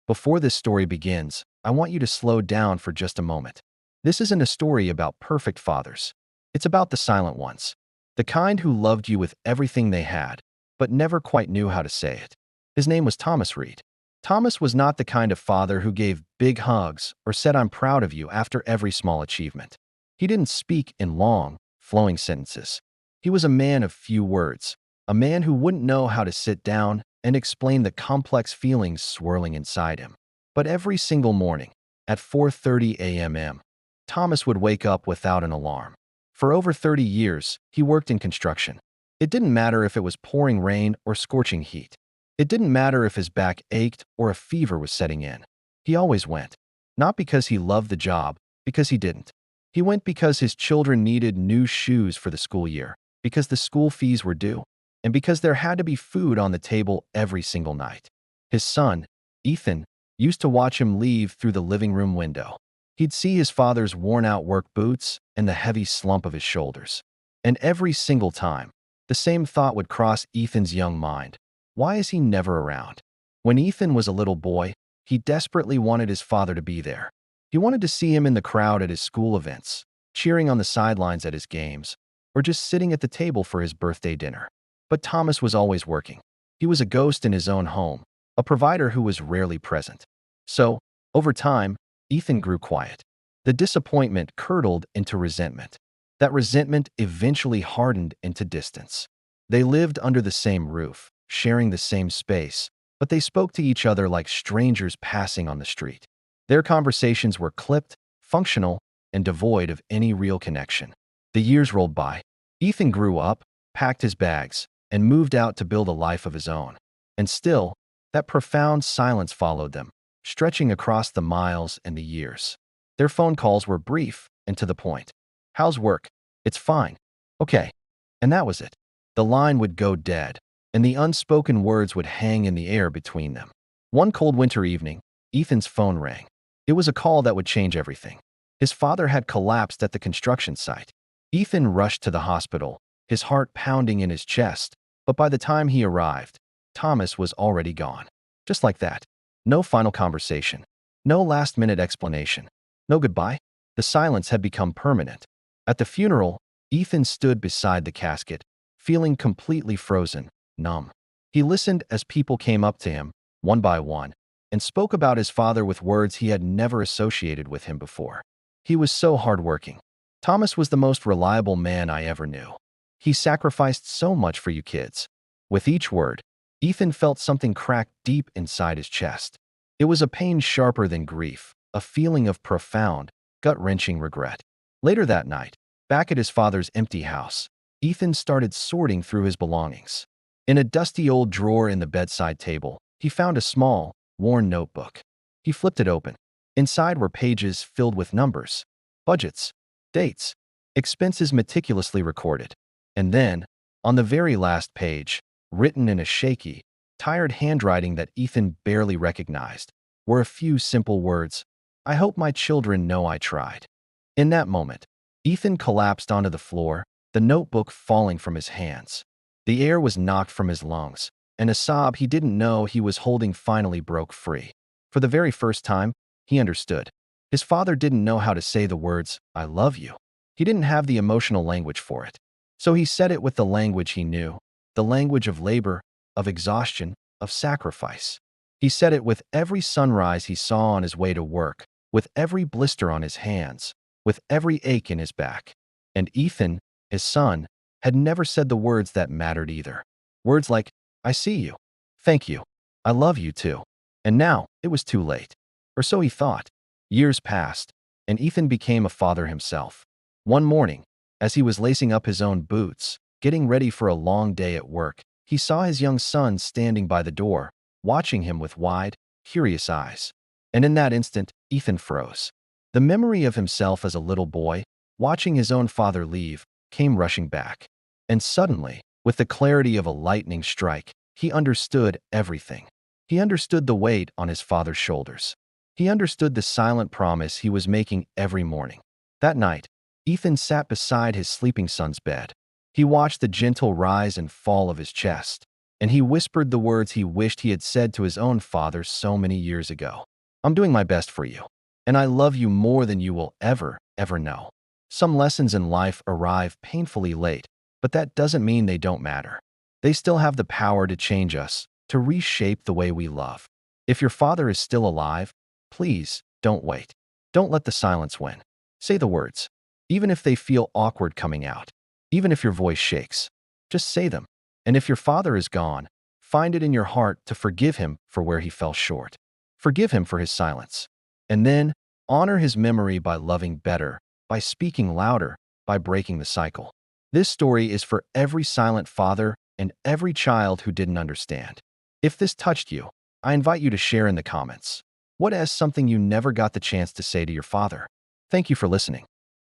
Before this story begins, I want you to slow down for just a moment. This isn't a story about perfect fathers. It's about the silent ones, the kind who loved you with everything they had, but never quite knew how to say it. His name was Thomas Reed. Thomas was not the kind of father who gave big hugs or said, "I'm proud of you," after every small achievement. He didn't speak in long, flowing sentences. He was a man of few words, a man who wouldn't know how to sit down and explain the complex feelings swirling inside him. But every single morning, at 4:30 a.m., Thomas would wake up without an alarm. For over 30 years, he worked in construction. It didn't matter if it was pouring rain or scorching heat. It didn't matter if his back ached or a fever was setting in. He always went. Not because he loved the job, because he didn't. He went because his children needed new shoes for the school year, because the school fees were due, and because there had to be food on the table every single night. His son, Ethan, used to watch him leave through the living room window. He'd see his father's worn-out work boots and the heavy slump of his shoulders. And every single time, the same thought would cross Ethan's young mind. Why is he never around? When Ethan was a little boy, he desperately wanted his father to be there. He wanted to see him in the crowd at his school events, cheering on the sidelines at his games, or just sitting at the table for his birthday dinner. But Thomas was always working. He was a ghost in his own home, a provider who was rarely present. So, over time, Ethan grew quiet. The disappointment curdled into resentment. That resentment eventually hardened into distance. They lived under the same roof, sharing the same space, but they spoke to each other like strangers passing on the street. Their conversations were clipped, functional, and devoid of any real connection. The years rolled by. Ethan grew up, packed his bags, and moved out to build a life of his own. And still, that profound silence followed them, stretching across the miles and the years. Their phone calls were brief and to the point. "How's work?" "It's fine." "Okay." And that was it. The line would go dead, and the unspoken words would hang in the air between them. One cold winter evening, Ethan's phone rang. It was a call that would change everything. His father had collapsed at the construction site. Ethan rushed to the hospital, his heart pounding in his chest, but by the time he arrived, Thomas was already gone. Just like that. No final conversation. No last-minute explanation. No goodbye. The silence had become permanent. At the funeral, Ethan stood beside the casket, feeling completely frozen, numb. He listened as people came up to him, one by one, and spoke about his father with words he had never associated with him before. "He was so hardworking. Thomas was the most reliable man I ever knew. He sacrificed so much for you kids." With each word, Ethan felt something crack deep inside his chest. It was a pain sharper than grief, a feeling of profound, gut-wrenching regret. Later that night, back at his father's empty house, Ethan started sorting through his belongings. In a dusty old drawer in the bedside table, he found a small, worn notebook. He flipped it open. Inside were pages filled with numbers, budgets, dates, expenses meticulously recorded. And then, on the very last page, written in a shaky, tired handwriting that Ethan barely recognized, were a few simple words: "I hope my children know I tried." In that moment, Ethan collapsed onto the floor, the notebook falling from his hands. The air was knocked from his lungs, and a sob he didn't know he was holding finally broke free. For the very first time, he understood. His father didn't know how to say the words, "I love you." He didn't have the emotional language for it. So he said it with the language he knew, the language of labor, of exhaustion, of sacrifice. He said it with every sunrise he saw on his way to work, with every blister on his hands, with every ache in his back. And Ethan, his son, had never said the words that mattered either. Words like, "I see you. Thank you. I love you too." And now, it was too late. Or so he thought. Years passed, and Ethan became a father himself. One morning, as he was lacing up his own boots, getting ready for a long day at work, he saw his young son standing by the door, watching him with wide, curious eyes. And in that instant, Ethan froze. The memory of himself as a little boy, watching his own father leave, came rushing back. And suddenly, with the clarity of a lightning strike, he understood everything. He understood the weight on his father's shoulders. He understood the silent promise he was making every morning. That night, Ethan sat beside his sleeping son's bed. He watched the gentle rise and fall of his chest, and he whispered the words he wished he had said to his own father so many years ago. I'm doing my best for you, and I love you more than you will ever know. Some lessons in life arrive painfully late, but that doesn't mean they don't matter. They still have the power to change us, to reshape the way we love. If your father is still alive, please don't wait. Don't let the silence win. Say the words, even if they feel awkward coming out, even if your voice shakes. Just say them. And if your father is gone, find it in your heart to forgive him for where he fell short. Forgive him for his silence. And then honor his memory by loving better, by speaking louder, by breaking the cycle. This story is for every silent father and every child who didn't understand. If this touched you, I invite you to share in the comments. What is something you never got the chance to say to your father? Thank you for listening.